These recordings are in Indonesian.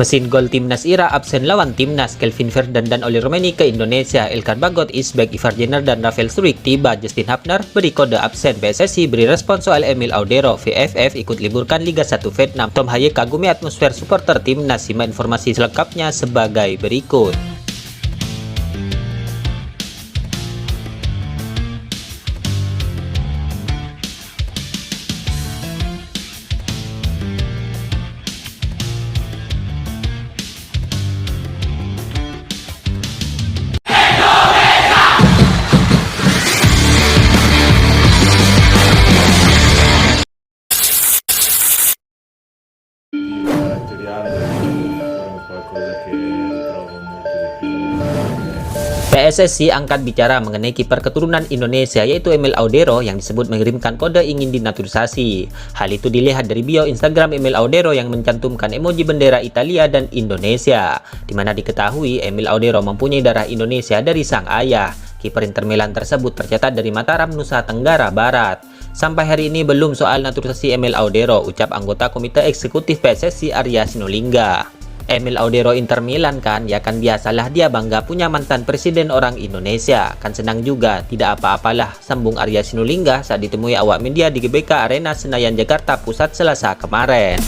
Mesin gol timnas Ira absen lawan timnas. Kelvin Ferdinand dan Oli Romeni ke Indonesia. Elkan Bagot, Isbek, Ivar Jenner dan Rafael Struijk tiba. Justin Hapner beri kode absen. PSSI beri respon soal Emil Audero. VFF ikut liburkan Liga 1 Vietnam. Tom Haye kagumi atmosfer supporter timnas. Simak informasi selengkapnya sebagai berikut. Caratteriale è qualcosa che ritrovo molto di più. PSSI angkat bicara mengenai kiper keturunan Indonesia yaitu Emil Audero yang disebut mengirimkan kode ingin dinaturalisasi. Hal itu dilihat dari bio Instagram Emil Audero yang mencantumkan emoji bendera Italia dan Indonesia, di mana diketahui Emil Audero mempunyai darah Indonesia dari sang ayah. Kiper Inter Milan tersebut tercatat dari Mataram, Nusa Tenggara Barat. Sampai hari ini belum soal naturalisasi Emil Audero, ucap anggota Komite Eksekutif PSSI Arya Sinulinga. Emil Audero Inter Milan kan, ya kan biasalah dia bangga punya mantan presiden orang Indonesia. Kan senang juga, tidak apa-apalah, sambung Arya Sinulinga saat ditemui awak media di GBK Arena Senayan Jakarta Pusat Selasa kemarin.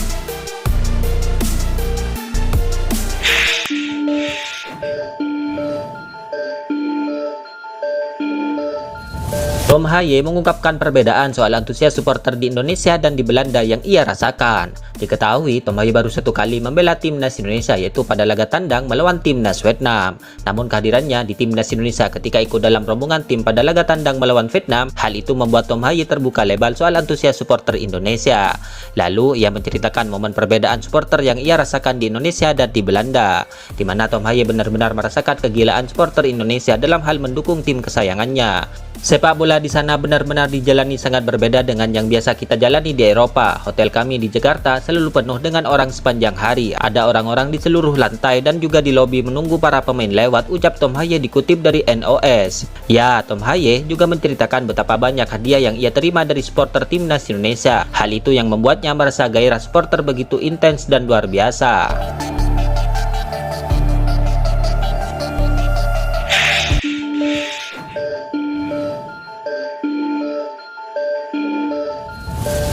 Tom Haye mengungkapkan perbedaan soal antusias supporter di Indonesia dan di Belanda yang ia rasakan. Diketahui, Tom Haye baru satu kali membela timnas Indonesia yaitu pada laga tandang melawan timnas Vietnam. Namun kehadirannya di timnas Indonesia ketika ikut dalam rombongan tim pada laga tandang melawan Vietnam, hal itu membuat Tom Haye terbuka lebar soal antusias supporter Indonesia. Lalu ia menceritakan momen perbedaan supporter yang ia rasakan di Indonesia dan di Belanda, di mana Tom Haye benar-benar merasakan kegilaan supporter Indonesia dalam hal mendukung tim kesayangannya. Sepak bola di sana benar-benar dijalani sangat berbeda dengan yang biasa kita jalani di Eropa. Hotel kami di Jakarta selalu penuh dengan orang sepanjang hari. Ada orang-orang di seluruh lantai dan juga di lobi menunggu para pemain lewat, ucap Tom Haye dikutip dari NOS. Ya, Tom Haye juga menceritakan betapa banyak hadiah yang ia terima dari supporter timnas Indonesia. Hal itu yang membuatnya merasa gairah supporter begitu intens dan luar biasa.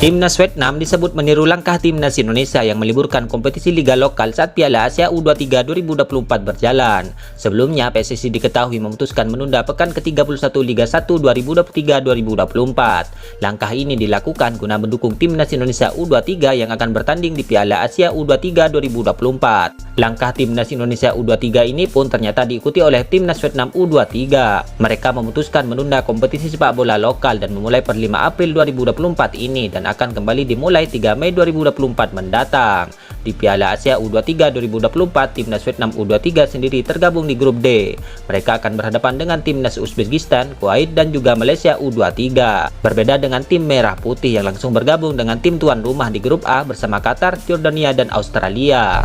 Timnas Vietnam disebut meniru langkah timnas Indonesia yang meliburkan kompetisi liga lokal saat Piala Asia U23 2024 berjalan. Sebelumnya, PSSI diketahui memutuskan menunda pekan ke-31 Liga 1 2023-2024. Langkah ini dilakukan guna mendukung timnas Indonesia U23 yang akan bertanding di Piala Asia U23 2024. Langkah timnas Indonesia U23 ini pun ternyata diikuti oleh timnas Vietnam U23. Mereka memutuskan menunda kompetisi sepak bola lokal dan memulai per 5 April 2024 ini dan akan kembali dimulai 3 Mei 2024 mendatang. Di Piala Asia U23 2024, timnas Vietnam U23 sendiri tergabung di grup D. Mereka akan berhadapan dengan timnas Uzbekistan, Kuwait dan juga Malaysia U23. Berbeda dengan tim merah putih yang langsung bergabung dengan tim tuan rumah di grup A bersama Qatar, Jordania dan Australia.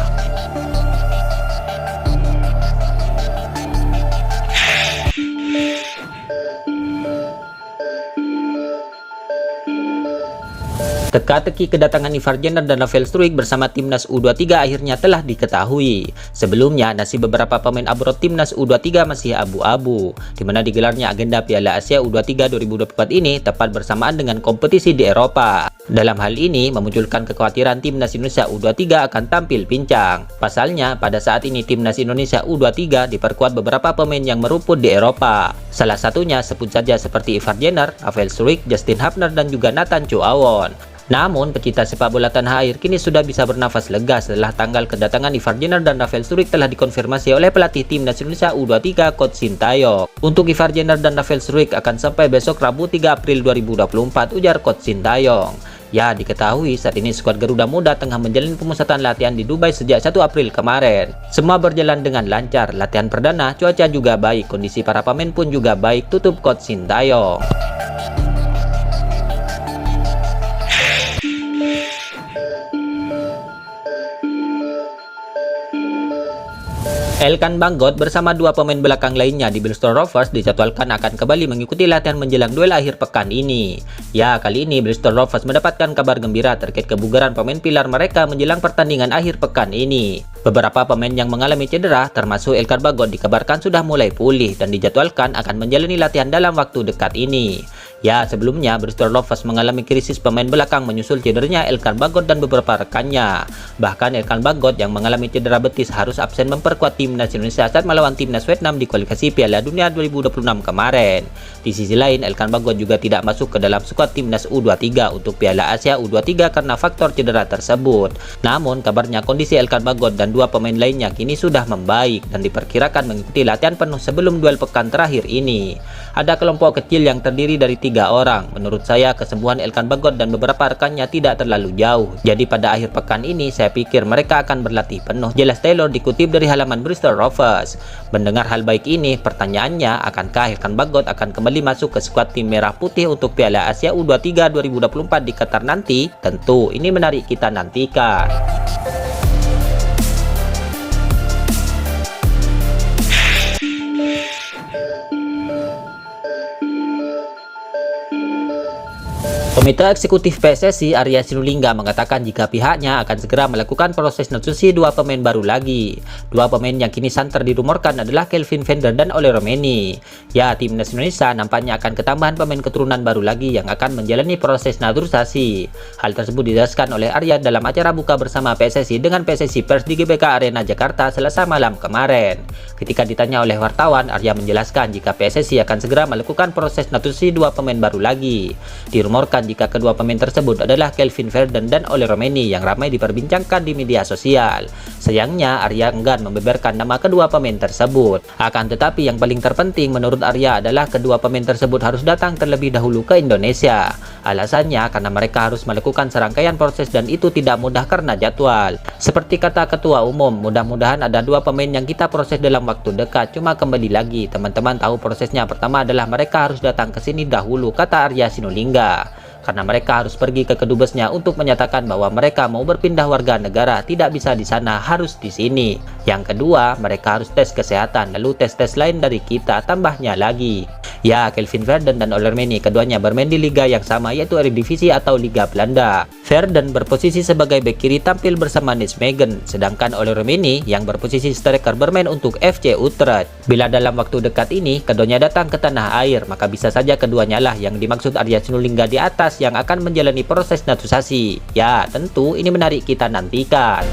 Teka-teki kedatangan Ivar Jenner dan Rafael Struijk bersama timnas U23 akhirnya telah diketahui. Sebelumnya, nasib beberapa pemain abroad timnas U23 masih abu-abu, di mana digelarnya agenda Piala Asia U23 2024 ini tepat bersamaan dengan kompetisi di Eropa. Dalam hal ini, memunculkan kekhawatiran timnas Indonesia U23 akan tampil pincang. Pasalnya, pada saat ini timnas Indonesia U23 diperkuat beberapa pemain yang merumput di Eropa. Salah satunya sebut saja seperti Ivar Jenner, Rafael Struijk, Justin Hapner dan juga Nathan Chow-Awon. Namun, pecinta sepak bola tanah air kini sudah bisa bernafas lega setelah tanggal kedatangan Ivar Jenner dan Rafael Struijk telah dikonfirmasi oleh pelatih timnas Indonesia U23 Coach Sintayong. Untuk Ivar Jenner dan Rafael Struijk akan sampai besok Rabu 3 April 2024, ujar Coach Sintayong. Ya, diketahui saat ini skuad Garuda Muda tengah menjalani pemusatan latihan di Dubai sejak 1 April kemarin. Semua berjalan dengan lancar, latihan perdana, cuaca juga baik, kondisi para pemain pun juga baik, tutup Coach Sintayong. Elkan Bagot bersama dua pemain belakang lainnya di Bristol Rovers dijadwalkan akan kembali mengikuti latihan menjelang duel akhir pekan ini. Ya, kali ini Bristol Rovers mendapatkan kabar gembira terkait kebugaran pemain pilar mereka menjelang pertandingan akhir pekan ini. Beberapa pemain yang mengalami cedera, termasuk Elkan Bagot, dikabarkan sudah mulai pulih dan dijadwalkan akan menjalani latihan dalam waktu dekat ini. Ya, sebelumnya Bristol Rovers mengalami krisis pemain belakang menyusul cederanya Elkan Bagot dan beberapa rekannya. Bahkan Elkan Bagot yang mengalami cedera betis harus absen memperkuat timnas Indonesia saat melawan timnas Vietnam di kualifikasi Piala Dunia 2026 kemarin. Di sisi lain, Elkan Bagot juga tidak masuk ke dalam skuad timnas U23 untuk Piala Asia U23 karena faktor cedera tersebut. Namun, kabarnya kondisi Elkan Bagot dan dua pemain lainnya kini sudah membaik dan diperkirakan mengikuti latihan penuh sebelum duel pekan terakhir ini. Ada kelompok kecil yang terdiri dari 3 orang. Menurut saya, kesembuhan Elkan Bagot dan beberapa rekannya tidak terlalu jauh. Jadi pada akhir pekan ini, saya pikir mereka akan berlatih penuh. Jelas Taylor dikutip dari halaman Bristol Rovers. Mendengar hal baik ini, pertanyaannya, akankah Elkan Bagot akan kembali masuk ke skuad tim Merah Putih untuk Piala Asia U23 2024 di Qatar nanti? Tentu, ini menarik kita nantikan. Komite Eksekutif PSSI Arya Sinulinga mengatakan jika pihaknya akan segera melakukan proses negosiasi dua pemain baru lagi. Dua pemain yang kini santer dirumorkan adalah Kelvin Vender dan Ole Romeni. Ya, timnas Indonesia nampaknya akan ketambahan pemain keturunan baru lagi yang akan menjalani proses naturalisasi. Hal tersebut dijelaskan oleh Arya dalam acara buka bersama PSSI dengan PSSI Pers di GBK Arena Jakarta Selasa malam kemarin. Ketika ditanya oleh wartawan, Arya menjelaskan jika PSSI akan segera melakukan proses naturalisasi dua pemain baru lagi. Dirumorkan jika kedua pemain tersebut adalah Kelvin Verden dan Ole Romeni yang ramai diperbincangkan di media sosial. Sayangnya, Arya enggan membeberkan nama kedua pemain tersebut. Akan tetapi yang paling terpenting menurut Arya adalah kedua pemain tersebut harus datang terlebih dahulu ke Indonesia. Alasannya karena mereka harus melakukan serangkaian proses dan itu tidak mudah karena jadwal. Seperti kata Ketua Umum, mudah-mudahan ada dua pemain yang kita proses dalam waktu dekat. Cuma kembali lagi, teman-teman tahu prosesnya pertama adalah mereka harus datang ke sini dahulu, kata Arya Sinulinga. Karena mereka harus pergi ke kedubesnya untuk menyatakan bahwa mereka mau berpindah warga negara, tidak bisa di sana, harus di sini. Yang kedua, mereka harus tes kesehatan, lalu tes-tes lain dari kita, tambahnya lagi. Ya, Kelvin Verden dan Ole Romeni keduanya bermain di liga yang sama, yaitu Eredivisie atau Liga Belanda. Verden berposisi sebagai bek kiri tampil bersama Nijmegen, sedangkan Ole Romeni yang berposisi striker bermain untuk FC Utrecht. Bila dalam waktu dekat ini keduanya datang ke tanah air, maka bisa saja keduanya lah yang dimaksud Arya Sinulinga di atas yang akan menjalani proses naturalisasi. Ya, tentu ini menarik kita nantikan.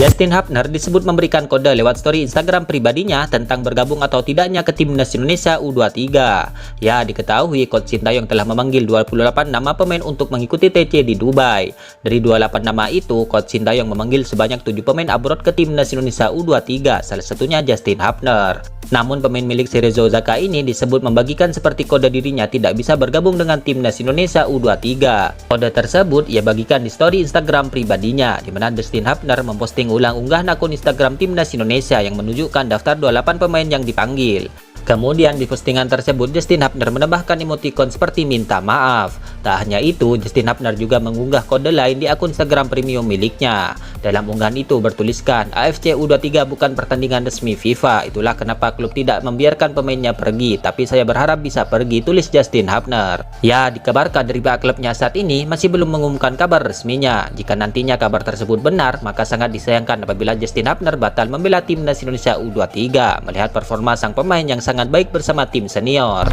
Justin Hubner disebut memberikan kode lewat story Instagram pribadinya tentang bergabung atau tidaknya ke timnas Indonesia U23. Ya, diketahui Coach Sintayong telah memanggil 28 nama pemain untuk mengikuti TC di Dubai. Dari 28 nama itu, Coach Sintayong memanggil sebanyak 7 pemain abroad ke timnas Indonesia U23, salah satunya Justin Hubner. Namun pemain milik Cerezo Osaka ini disebut membagikan seperti kode dirinya tidak bisa bergabung dengan timnas Indonesia U23. Kode tersebut ia bagikan di story Instagram pribadinya, di mana Justin Hubner memposting ulang unggahan akun Instagram timnas Indonesia yang menunjukkan daftar 28 pemain yang dipanggil. Kemudian di postingan tersebut Justin Hubner menambahkan emoticon seperti minta maaf. Tak hanya itu, Justin Hubner juga mengunggah kode lain di akun Instagram premium miliknya. Dalam unggahan itu bertuliskan, AFC U23 bukan pertandingan resmi FIFA, itulah kenapa klub tidak membiarkan pemainnya pergi, tapi saya berharap bisa pergi, tulis Justin Hubner. Ya, dikabarkan dari pihak klubnya saat ini masih belum mengumumkan kabar resminya. Jika nantinya kabar tersebut benar, maka sangat disayangkan apabila Justin Hubner batal membela timnas Indonesia U23 melihat performa sang pemain yang sangat baik bersama tim senior.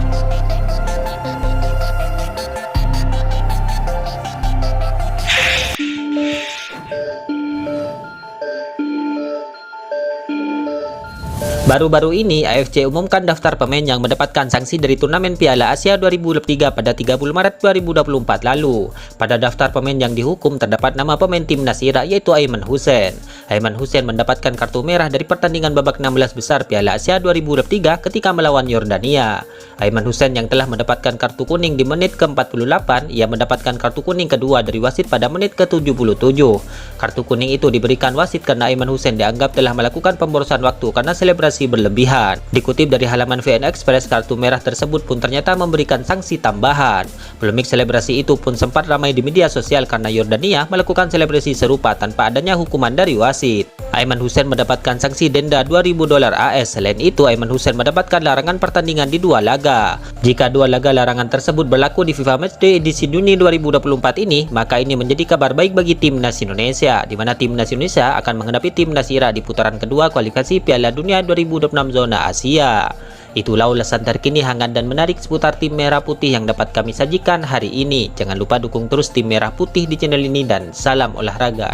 Baru-baru ini, AFC umumkan daftar pemain yang mendapatkan sanksi dari turnamen Piala Asia 2023 pada 30 Maret 2024 lalu. Pada daftar pemain yang dihukum terdapat nama pemain timnas Irak yaitu Aiman Hussein. Aiman Hussein mendapatkan kartu merah dari pertandingan babak 16 besar Piala Asia 2023 ketika melawan Yordania. Aiman Hussein yang telah mendapatkan kartu kuning di menit ke-48, ia mendapatkan kartu kuning kedua dari wasit pada menit ke-77. Kartu kuning itu diberikan wasit karena Aiman Hussein dianggap telah melakukan pemborosan waktu karena selebrasi berlebihan. Dikutip dari halaman VN Express, kartu merah tersebut pun ternyata memberikan sanksi tambahan. Polemik selebrasi itu pun sempat ramai di media sosial karena Yordania melakukan selebrasi serupa tanpa adanya hukuman dari wasit. Aiman Hussein mendapatkan sanksi denda $2.000 AS. Selain itu, Aiman Hussein mendapatkan larangan pertandingan di 2 laga. Jika 2 laga larangan tersebut berlaku di FIFA Matchday edisi Juni 2024 ini, maka ini menjadi kabar baik bagi timnas Indonesia, di mana timnas Indonesia akan menghadapi timnas Irak di putaran kedua kualifikasi Piala Dunia 2026 zona Asia. Itulah ulasan terkini hangat dan menarik seputar tim merah putih yang dapat kami sajikan hari ini. Jangan lupa dukung terus tim merah putih di channel ini dan salam olahraga.